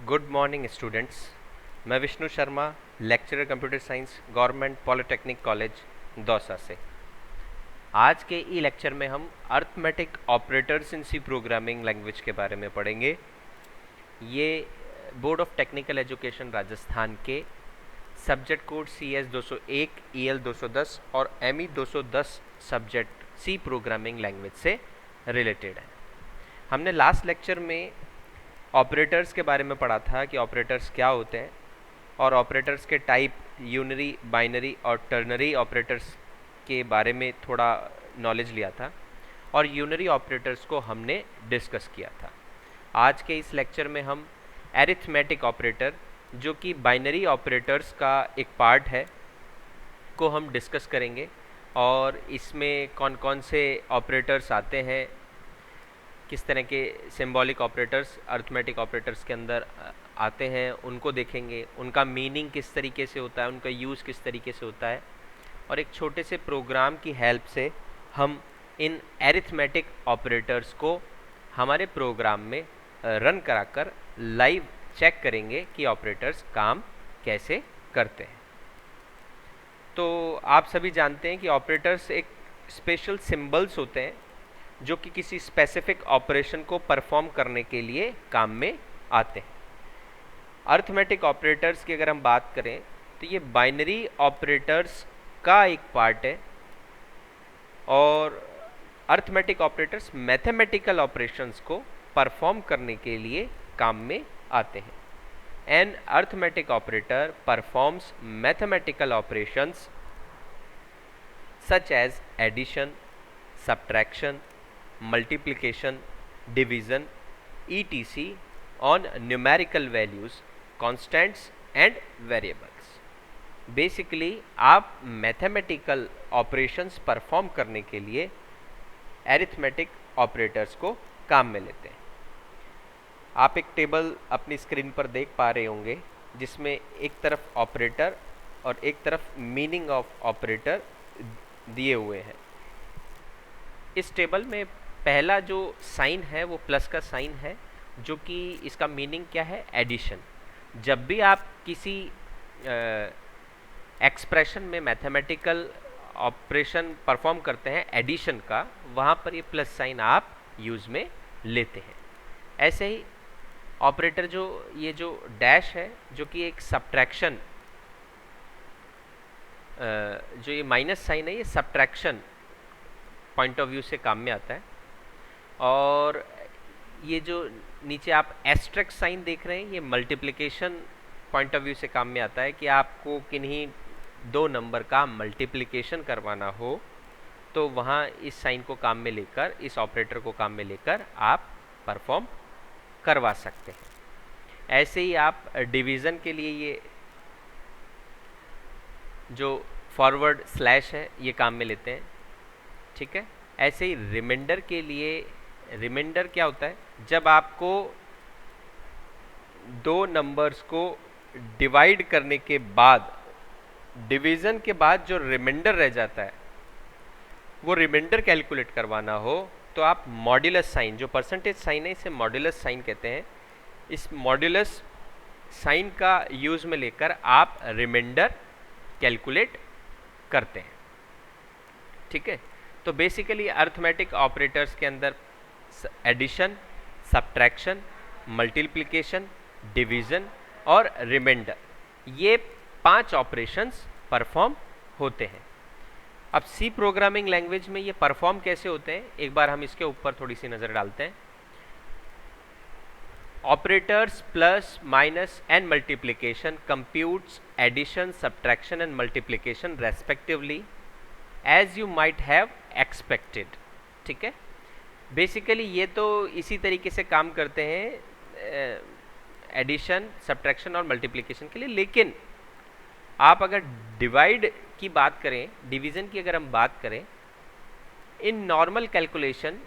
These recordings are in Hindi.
Good morning students. मैं Vishnu Sharma, lecturer computer science, government polytechnic college Dausa से। आज के ई लेक्चर में हम arithmetic operators in C programming language के बारे में पढ़ेंगे। ये board of technical education Rajasthan के सब्जेक्ट कोड CS 201, EL 210 और ME 210 subject C programming language से रिलेटेड है। हमने लास्ट लेक्चर में ऑपरेटर्स के बारे में पढ़ा था कि ऑपरेटर्स क्या होते हैं और ऑपरेटर्स के टाइप यूनरी, बाइनरी और टर्नरी ऑपरेटर्स के बारे में थोड़ा नॉलेज लिया था और यूनरी ऑपरेटर्स को हमने डिस्कस किया था। आज के इस लेक्चर में हम एरिथमेटिक ऑपरेटर, जो कि बाइनरी ऑपरेटर्स का एक पार्ट है, को हम डिस्कस करेंगे और इसमें कौन कौन से ऑपरेटर्स आते हैं, किस तरह के सिंबॉलिक ऑपरेटर्स अर्थमेटिक ऑपरेटर्स के अंदर आते हैं, उनको देखेंगे, उनका मीनिंग किस तरीके से होता है, उनका यूज़ किस तरीके से होता है और एक छोटे से प्रोग्राम की हेल्प से हम इन एरिथमेटिक ऑपरेटर्स को हमारे प्रोग्राम में रन कराकर लाइव चेक करेंगे कि ऑपरेटर्स काम कैसे करते हैं। तो आप सभी जानते हैं कि ऑपरेटर्स एक स्पेशल सिंबल्स होते हैं जो कि किसी स्पेसिफिक ऑपरेशन को परफॉर्म करने के लिए काम में आते हैं। अर्थमेटिक ऑपरेटर्स की अगर हम बात करें तो ये बाइनरी ऑपरेटर्स का एक पार्ट है और अर्थमेटिक ऑपरेटर्स मैथमेटिकल ऑपरेशंस को परफॉर्म करने के लिए काम में आते हैं। An arithmetic operator performs mathematical operations such as addition, subtraction, multiplication, division, etc. on numerical values, constants and variables. Basically आप मैथमेटिकल ऑपरेशंस परफॉर्म करने के लिए एरिथमेटिक ऑपरेटर्स को काम में लेते हैं। आप एक टेबल अपनी स्क्रीन पर देख पा रहे होंगे जिसमें एक तरफ ऑपरेटर और एक तरफ मीनिंग ऑफ ऑपरेटर दिए हुए हैं। इस टेबल में पहला जो साइन है वो प्लस का साइन है, जो कि इसका मीनिंग क्या है, एडिशन। जब भी आप किसी एक्सप्रेशन में मैथमेटिकल ऑपरेशन परफॉर्म करते हैं एडिशन का, वहाँ पर ये प्लस साइन आप यूज़ में लेते हैं। ऐसे ही ऑपरेटर ये जो डैश है, जो कि एक सब्ट्रैक्शन, जो ये माइनस साइन है, ये सब्ट्रैक्शन पॉइंट ऑफ व्यू से काम में आता है। और ये जो नीचे आप एस्ट्रिक साइन देख रहे हैं, ये मल्टीप्लिकेशन पॉइंट ऑफ व्यू से काम में आता है कि आपको किन्हीं दो नंबर का मल्टीप्लिकेशन करवाना हो तो वहाँ इस साइन को काम में लेकर, इस ऑपरेटर को काम में लेकर आप परफॉर्म करवा सकते हैं। ऐसे ही आप डिवीज़न के लिए ये जो फॉरवर्ड स्लैश है ये काम में लेते हैं, ठीक है। ऐसे ही रिमाइंडर के लिए, रिमाइंडर क्या होता है, जब आपको दो नंबर्स को डिवाइड करने के बाद, डिवीज़न के बाद जो रिमाइंडर रह जाता है वो रिमाइंडर कैलकुलेट करवाना हो तो आप मॉड्यूलस साइन, जो परसेंटेज साइन है, इसे मॉड्यूलस साइन कहते हैं। इस मॉड्यूलस साइन का यूज़ में लेकर आप रिमाइंडर कैलकुलेट करते हैं, ठीक है। तो बेसिकली अर्थमेटिक ऑपरेटर्स के अंदर एडिशन, सब्ट्रैक्शन, मल्टीप्लिकेशन, डिवीज़न और रिमाइंडर, ये 5 ऑपरेशंस परफॉर्म होते हैं। अब सी प्रोग्रामिंग लैंग्वेज में ये परफॉर्म कैसे होते हैं, एक बार हम इसके ऊपर थोड़ी सी नज़र डालते हैं। Operators plus, minus and multiplication computes addition, subtraction and multiplication respectively as you might have expected, ठीक है। बेसिकली ये तो इसी तरीके से काम करते हैं एडिशन, सब्ट्रैक्शन और मल्टीप्लिकेशन के लिए, लेकिन आप अगर डिवाइड की बात करें, डिवीज़न की अगर हम बात करें, इन नॉर्मल कैलकुलेशन,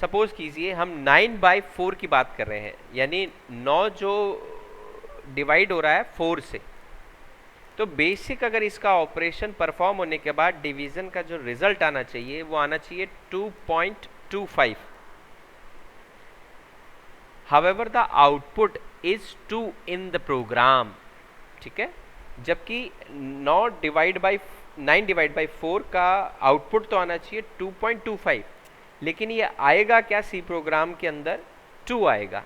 सपोज कीजिए हम 9/4 की बात कर रहे हैं, यानी 9 जो डिवाइड हो रहा है 4 से, तो बेसिक अगर इसका ऑपरेशन परफॉर्म होने के बाद डिवीज़न का जो रिजल्ट आना चाहिए वो आना चाहिए 2.25। However the output is 2 in the program, ठीक है, जबकि 9 डिवाइड बाई 4 का आउटपुट तो आना चाहिए 2.25, लेकिन ये आएगा क्या सी प्रोग्राम के अंदर 2 आएगा,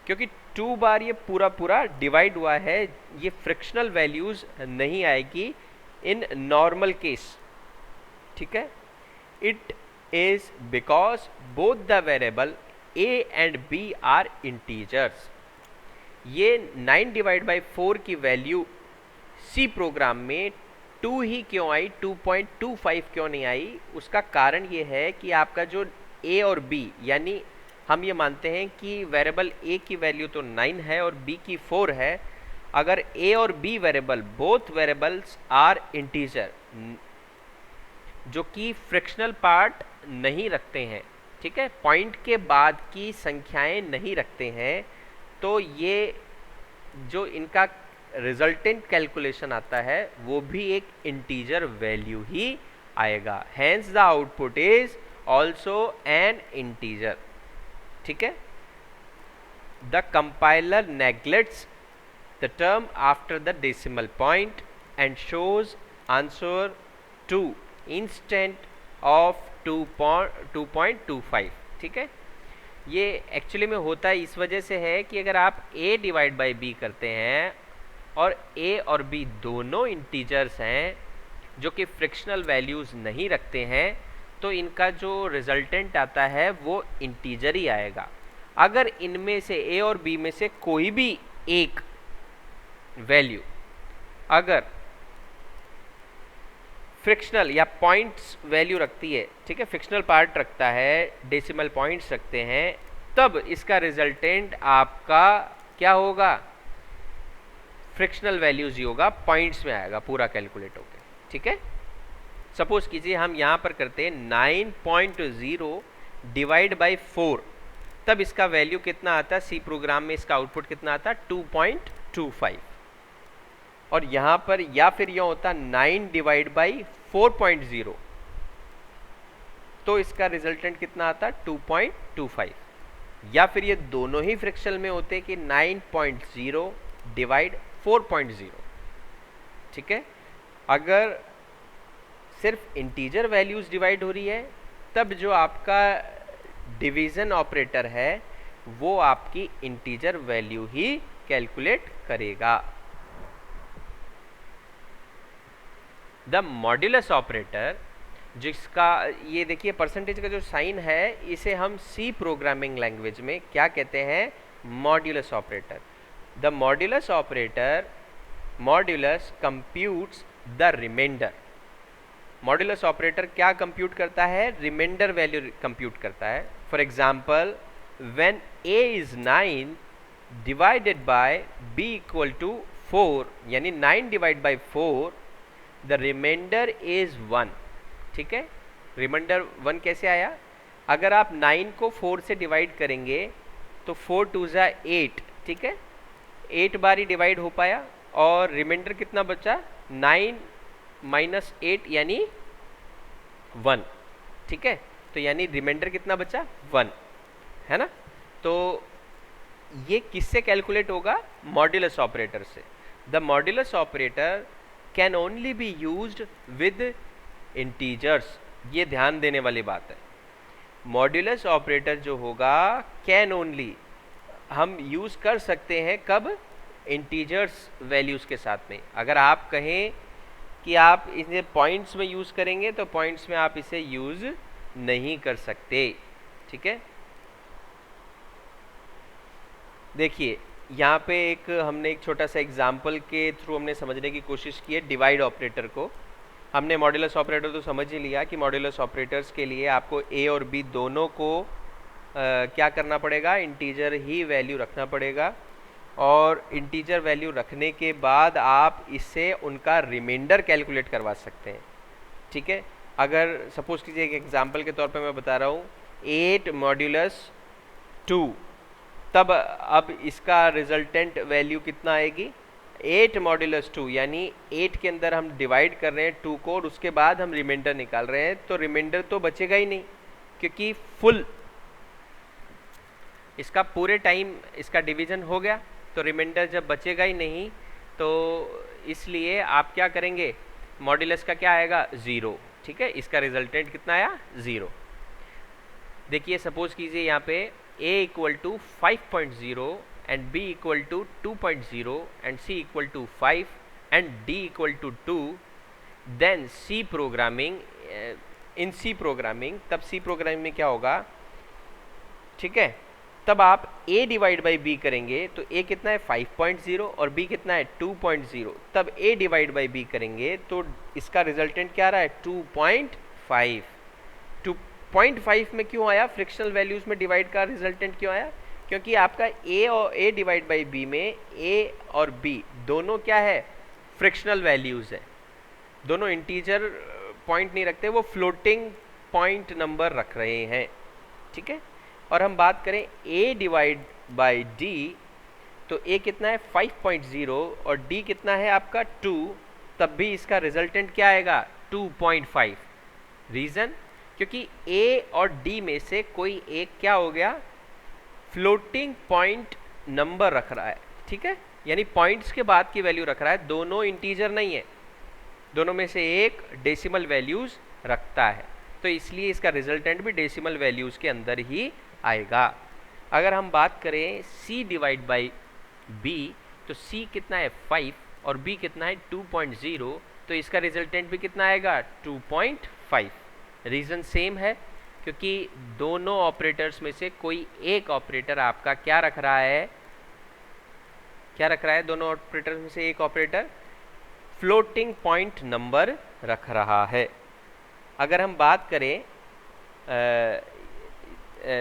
क्योंकि 2 बार ये पूरा पूरा डिवाइड हुआ है, ये फ्रिक्शनल वैल्यूज नहीं आएगी इन नॉर्मल केस, ठीक है। It is because both the variable a and b are integers. ये 9 डिवाइड बाई 4 की वैल्यू सी प्रोग्राम में 2 ही क्यों आई, 2.25 क्यों नहीं आई, उसका कारण ये है कि आपका जो a और b, यानी हम ये मानते हैं कि वेरिएबल a की वैल्यू तो 9 है और b की 4 है। अगर a और b variable, both variables are integer, जो कि फ्रिक्शनल पार्ट नहीं रखते हैं, ठीक है, पॉइंट के बाद की संख्याएं नहीं रखते हैं, तो ये जो इनका रिजल्टेंट कैलकुलेशन आता है वो भी एक इंटीजर वैल्यू ही आएगा। Hence the output is also an integer, ठीक है। The compiler neglects the term after the decimal point and shows answer 2 instead of 2.25, ठीक है। ये एक्चुअली में होता है इस वजह से है कि अगर आप a डिवाइड बाई b करते हैं और a और b दोनों इंटीजर्स हैं जो कि फ्रिक्शनल वैल्यूज़ नहीं रखते हैं, तो इनका जो रिजल्टेंट आता है वो इंटीजर ही आएगा। अगर इनमें से a और b में से कोई भी एक वैल्यू अगर फ्रिक्शनल या पॉइंट्स वैल्यू रखती है, ठीक है, फ्रिक्शनल पार्ट रखता है, डेसिमल पॉइंट्स रखते हैं, तब इसका रिजल्टेंट आपका क्या होगा, फ्रिक्शनल वैल्यूज ही होगा, पॉइंट्स में आएगा पूरा कैलकुलेट होकर, ठीक है। सपोज कीजिए हम यहाँ पर करते हैं 9.0 डिवाइड बाई 4, तब इसका वैल्यू कितना आता है, सी प्रोग्राम में इसका आउटपुट कितना आता है 2.25, और यहाँ पर या फिर यह होता 9 डिवाइड बाई 4.0, तो इसका रिजल्टेंट कितना आता 2.25, या फिर ये दोनों ही फ्रिक्शनल में होते कि 9.0 डिवाइड 4.0, ठीक है। अगर सिर्फ इंटीजर वैल्यूज डिवाइड हो रही है, तब जो आपका डिवीजन ऑपरेटर है वो आपकी इंटीजर वैल्यू ही कैलकुलेट करेगा। द मॉड्यूलस ऑपरेटर, जिसका ये देखिए परसेंटेज का जो साइन है, इसे हम सी प्रोग्रामिंग लैंग्वेज में क्या कहते हैं, modulus operator. The modulus operator, modulus computes the remainder. Modulus operator क्या कंप्यूट करता है, रिमाइंडर वैल्यू कंप्यूट करता है। For example, when a is 9 divided by b equal to 4, यानी 9 divide by 4, the remainder is 1, ठीक है। रिमाइंडर 1 कैसे आया, अगर आप 9 को 4 से डिवाइड करेंगे तो 4 2 जा 8, ठीक है, 8 बार ही डिवाइड हो पाया, और रिमाइंडर कितना बचा, 9 माइनस 8 यानी 1, ठीक है। तो यानी रिमाइंडर कितना बचा, 1, है ना। तो ये किससे कैलकुलेट होगा, मॉड्यूलस ऑपरेटर से। The modulus operator can only be used with integers, ये ध्यान देने वाली बात है। मॉड्यूलस ऑपरेटर जो होगा कैन ओनली हम यूज कर सकते हैं कब, इंटीजर्स वैल्यूज के साथ में। अगर आप कहें कि आप इसे पॉइंट्स में यूज करेंगे तो पॉइंट्स में आप इसे यूज नहीं कर सकते, ठीक है। देखिए यहाँ पे हमने एक छोटा सा एग्जाम्पल के थ्रू हमने समझने की कोशिश की है डिवाइड ऑपरेटर को। हमने मॉड्यूलस ऑपरेटर तो समझ ही लिया कि मॉड्यूलस ऑपरेटर्स के लिए आपको a और b दोनों को क्या करना पड़ेगा, इंटीजर ही वैल्यू रखना पड़ेगा, और इंटीजर वैल्यू रखने के बाद आप इससे उनका रिमाइंडर कैलकुलेट करवा सकते हैं, ठीक है। अगर सपोज कीजिए एक एग्जाम्पल के तौर पे मैं बता रहा हूँ 8 मॉड्यूलस 2, तब अब इसका रिजल्टेंट वैल्यू कितना आएगी, 8 मॉड्यूलस 2, यानी 8 के अंदर हम डिवाइड कर रहे हैं 2 को और उसके बाद हम रिमाइंडर निकाल रहे हैं, तो रिमाइंडर तो बचेगा ही नहीं, क्योंकि फुल इसका पूरे टाइम इसका डिवीजन हो गया तो रिमाइंडर जब बचेगा ही नहीं, तो इसलिए आप क्या करेंगे, मॉड्यूलस का क्या आएगा, 0। ठीक है, इसका रिजल्टेंट कितना आया, 0। देखिए सपोज कीजिए यहाँ पे a equal to 5.0 and b equal to 2.0 and c equal to 5 and d equal to 2, then C programming, in C programming, तब C प्रोग्रामिंग में क्या होगा, ठीक है, तब आप a डिवाइड बाई b करेंगे तो a कितना है 5.0 और b कितना है 2.0, तब a डिवाइड बाई b करेंगे तो इसका रिजल्टेंट क्या आ रहा है 2.5। 2.5 में क्यों आया, फ्रिक्शनल वैल्यूज में डिवाइड का रिजल्टेंट क्यों आया, क्योंकि आपका a और a डिवाइड बाई b में a और b दोनों क्या है, फ्रिक्शनल वैल्यूज है, दोनों इंटीजर पॉइंट नहीं रखते, वो फ्लोटिंग पॉइंट नंबर रख रहे हैं। ठीक है, और हम बात करें a डिवाइड बाई d, तो a कितना है 5.0 और d कितना है आपका 2, तब भी इसका रिजल्टेंट क्या आएगा 2.5। रीज़न, क्योंकि a और d में से कोई एक क्या हो गया, फ्लोटिंग पॉइंट नंबर रख रहा है। ठीक है, यानी पॉइंट्स के बाद की वैल्यू रख रहा है, दोनों इंटीजर नहीं है, दोनों में से एक डेसिमल वैल्यूज रखता है, तो इसलिए इसका रिजल्टेंट भी डेसिमल वैल्यूज के अंदर ही आएगा। अगर हम बात करें c डिवाइड बाई b, तो c कितना है 5 और b कितना है 2.0, तो इसका रिजल्टेंट भी कितना आएगा 2.5। रीज़न सेम है, क्योंकि दोनों ऑपरेटर्स में से कोई एक ऑपरेटर आपका क्या रख रहा है, क्या रख रहा है, दोनों ऑपरेटर्स में से एक ऑपरेटर फ्लोटिंग पॉइंट नंबर रख रहा है। अगर हम बात करें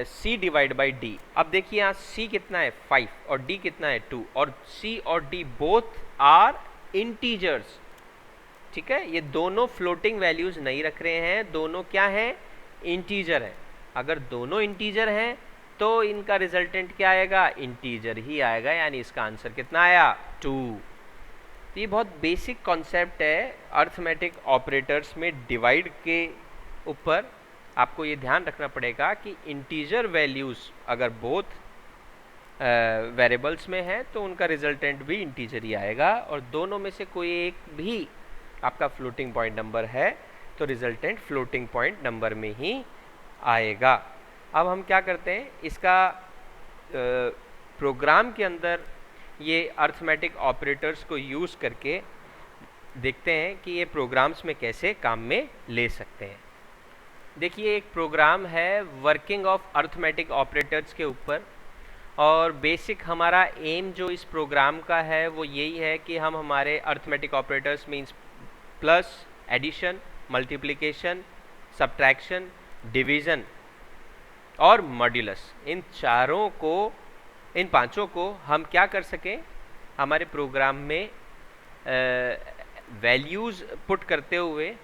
c डिवाइड बाई d, अब देखिए यहाँ c कितना है 5 और d कितना है 2, और c और d बोथ आर इंटीजर्स। ठीक है, ये दोनों फ्लोटिंग वैल्यूज नहीं रख रहे हैं, दोनों क्या हैं, इंटीजर है। अगर दोनों इंटीजर हैं तो इनका रिजल्टेंट क्या आएगा, इंटीजर ही आएगा, यानी इसका आंसर कितना आया 2। तो ये बहुत बेसिक कॉन्सेप्ट है अर्थमेटिक ऑपरेटर्स में डिवाइड के ऊपर। आपको ये ध्यान रखना पड़ेगा कि इंटीजर वैल्यूज अगर बोथ वेरिएबल्स में है तो उनका रिजल्टेंट भी इंटीजर ही आएगा, और दोनों में से कोई एक भी आपका फ्लोटिंग पॉइंट नंबर है तो रिजल्टेंट फ्लोटिंग पॉइंट नंबर में ही आएगा। अब हम क्या करते हैं, इसका प्रोग्राम के अंदर ये अर्थमेटिक ऑपरेटर्स को यूज़ करके देखते हैं कि ये प्रोग्राम्स में कैसे काम में ले सकते हैं। देखिए एक प्रोग्राम है वर्किंग ऑफ अर्थमेटिक ऑपरेटर्स के ऊपर, और बेसिक हमारा एम जो इस प्रोग्राम का है वो यही है कि हम हमारे arithmetic operators means plus, addition, multiplication, subtraction, division और मॉड्यूलस, इन चारों को, इन पांचों को हम क्या कर सकें, हमारे प्रोग्राम में वैल्यूज़ पुट करते हुए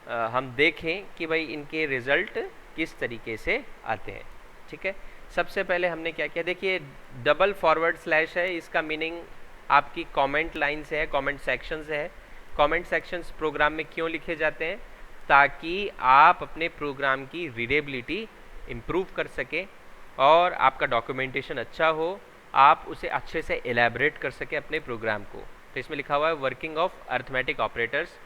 हम देखें कि भाई इनके रिज़ल्ट किस तरीके से आते हैं। ठीक है, सबसे पहले हमने क्या किया, देखिए डबल फॉरवर्ड स्लैश है, इसका मीनिंग आपकी कमेंट लाइन से है, कमेंट सेक्शन से है। कमेंट सेक्शंस प्रोग्राम में क्यों लिखे जाते हैं, ताकि आप अपने प्रोग्राम की रीडेबिलिटी इम्प्रूव कर सकें और आपका डॉक्यूमेंटेशन अच्छा हो, आप उसे अच्छे से एलैबोरेट कर सकें अपने प्रोग्राम को। तो इसमें लिखा हुआ है working of arithmetic operators.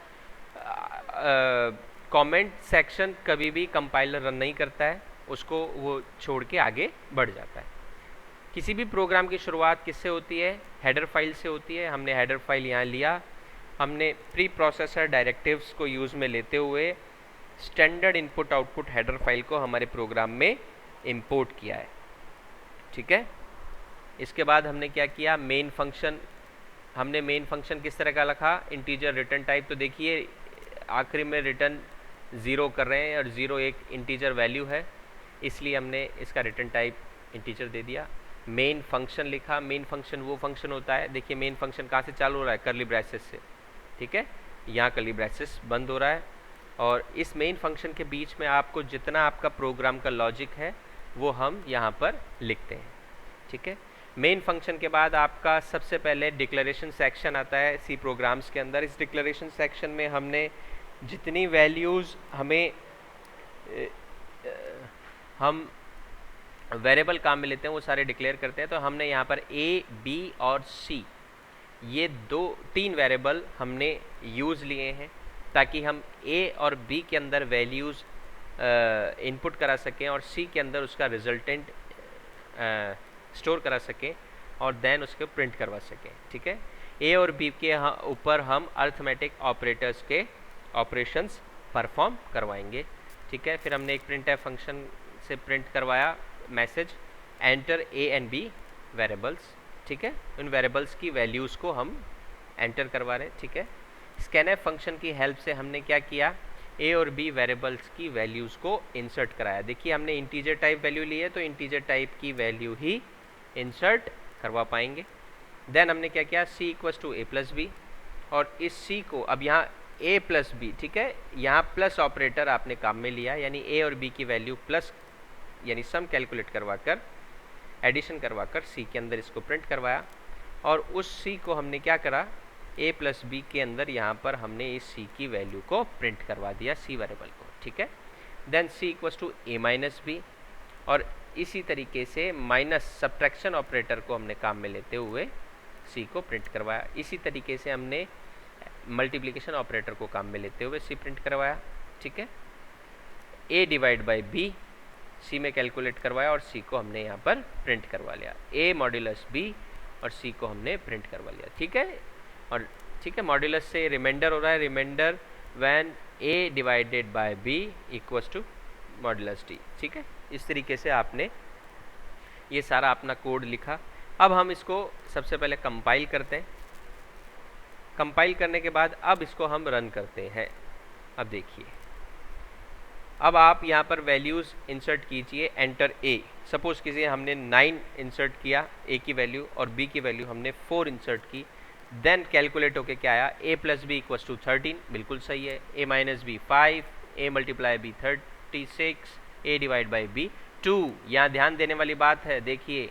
Comment section कभी भी कंपाइलर रन नहीं करता है, उसको वो छोड़ के आगे बढ़ जाता है। किसी भी प्रोग्राम की शुरुआत किससे होती है, हेडर फाइल से होती है। हमने हेडर फाइल यहाँ लिया, हमने प्री प्रोसेसर डायरेक्टिव्स को यूज़ में लेते हुए standard input output header file को हमारे प्रोग्राम में इंपोर्ट किया है। ठीक है, इसके बाद हमने क्या किया, मेन फंक्शन, हमने मेन फंक्शन किस तरह का लिखा, इंटीजर रिटर्न टाइप। तो देखिए आखिरी में रिटर्न 0 कर रहे हैं और 0 एक इंटीजर वैल्यू है, इसलिए हमने इसका रिटर्न टाइप इंटीजर दे दिया। मेन फंक्शन लिखा, मेन फंक्शन वो फंक्शन होता है, देखिए मेन फंक्शन कहाँ से चालू हो रहा है, कर्ली ब्रैसेस से। ठीक है, यहाँ कर्ली ब्रैसेस बंद हो रहा है, और इस मेन फंक्शन के बीच में आपको जितना आपका प्रोग्राम का लॉजिक है वो हम यहाँ पर लिखते हैं। ठीक है, मेन फंक्शन के बाद आपका सबसे पहले डिक्लेरेशन सेक्शन आता है सी प्रोग्राम्स के अंदर। इस डिक्लेरेशन सेक्शन में हमने जितनी वैल्यूज़ हम वेरिएबल काम में लेते हैं वो सारे डिक्लेयर करते हैं। तो हमने यहाँ पर ए, बी और सी ये तीन वेरिएबल हमने यूज़ लिए हैं ताकि हम ए और बी के अंदर वैल्यूज़ इनपुट करा सकें और सी के अंदर उसका रिजल्टेंट स्टोर करा सकें और देन उसको प्रिंट करवा सकें। ठीक है, ए और बी के ऊपर हम अर्थमेटिक ऑपरेटर्स के ऑपरेशंस परफॉर्म करवाएंगे। ठीक है, फिर हमने एक प्रिंट एफ फंक्शन से प्रिंट करवाया message enter A and B variables. ठीक है, उन वेरिएबल्स की वैल्यूज़ को हम एंटर करवा रहे हैं। ठीक है, स्कैनएफ फंक्शन की हेल्प से हमने क्या किया, ए और बी वेरिएबल्स की वैल्यूज़ को इंसर्ट कराया। देखिए हमने इंटीजर टाइप वैल्यू ली है तो इंटीजर टाइप की वैल्यू ही इंसर्ट करवा पाएंगे। देन हमने क्या किया, C equals to A plus B, और इस सी को अब यहाँ ए प्लस बी, ठीक है, यहाँ प्लस ऑपरेटर आपने काम में लिया, यानी ए और बी की वैल्यू प्लस यानी सम कैलकुलेट करवा कर एडिशन करवा कर सी के अंदर इसको प्रिंट करवाया। और उस सी को हमने क्या करा, ए प्लस बी के अंदर यहाँ पर हमने इस सी की वैल्यू को प्रिंट करवा दिया, सी वेरिएबल को। ठीक है, then C equals to A minus B, और इसी तरीके से माइनस सब्ट्रैक्शन ऑपरेटर को हमने काम में लेते हुए सी को प्रिंट करवाया। इसी तरीके से हमने मल्टीप्लिकेशन ऑपरेटर को काम में लेते हुए सी प्रिंट करवाया। ठीक है, ए डिवाइड बाई बी सी में कैलकुलेट करवाया और सी को हमने यहाँ पर प्रिंट करवा लिया, ए मॉड्यूलस बी और सी को हमने प्रिंट करवा लिया। ठीक है, और ठीक है, मॉड्यूलस से रिमाइंडर हो रहा है, remainder when A divided by B equals to modulus D. ठीक है, इस तरीके से आपने ये सारा अपना कोड लिखा। अब हम इसको सबसे पहले कंपाइल करते हैं। कंपाइल करने के बाद अब इसको हम रन करते हैं। अब देखिए, अब आप यहाँ पर वैल्यूज़ इंसर्ट कीजिए, एंटर ए। सपोज कीजिए हमने 9 इंसर्ट किया ए की वैल्यू और बी की वैल्यू हमने 4 इंसर्ट की। देन कैलकुलेट होके क्या आया, A plus B equals to 13, बिल्कुल सही है। A minus B 5, A multiply B 36, A divide by B 2। यहाँ ध्यान देने वाली बात है, देखिए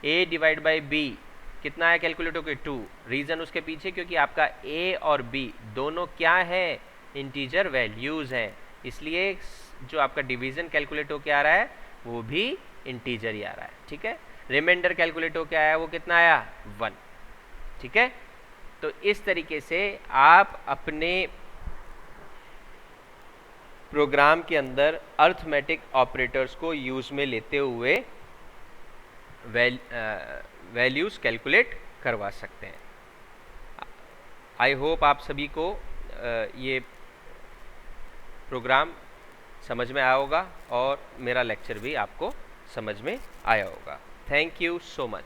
ए डिवाइड बाई बी कितना है, कैलकुलेट होके 2। रीज़न उसके पीछे क्योंकि आपका ए और बी दोनों क्या है, इंटीजर वैल्यूज़ हैं, इसलिए जो आपका डिवीज़न कैलकुलेट होके आ रहा है वो भी इंटीजर ही आ रहा है। ठीक है, रिमाइंडर कैलकुलेट होके आया, वो कितना आया, 1। ठीक है, तो इस तरीके से आप अपने प्रोग्राम के अंदर अर्थमेटिक ऑपरेटर्स को यूज़ में लेते हुए वैल्यूज़ कैलकुलेट करवा सकते हैं। आई होप आप सभी को ये प्रोग्राम समझ में आया होगा और मेरा लेक्चर भी आपको समझ में आया होगा। Thank you so much.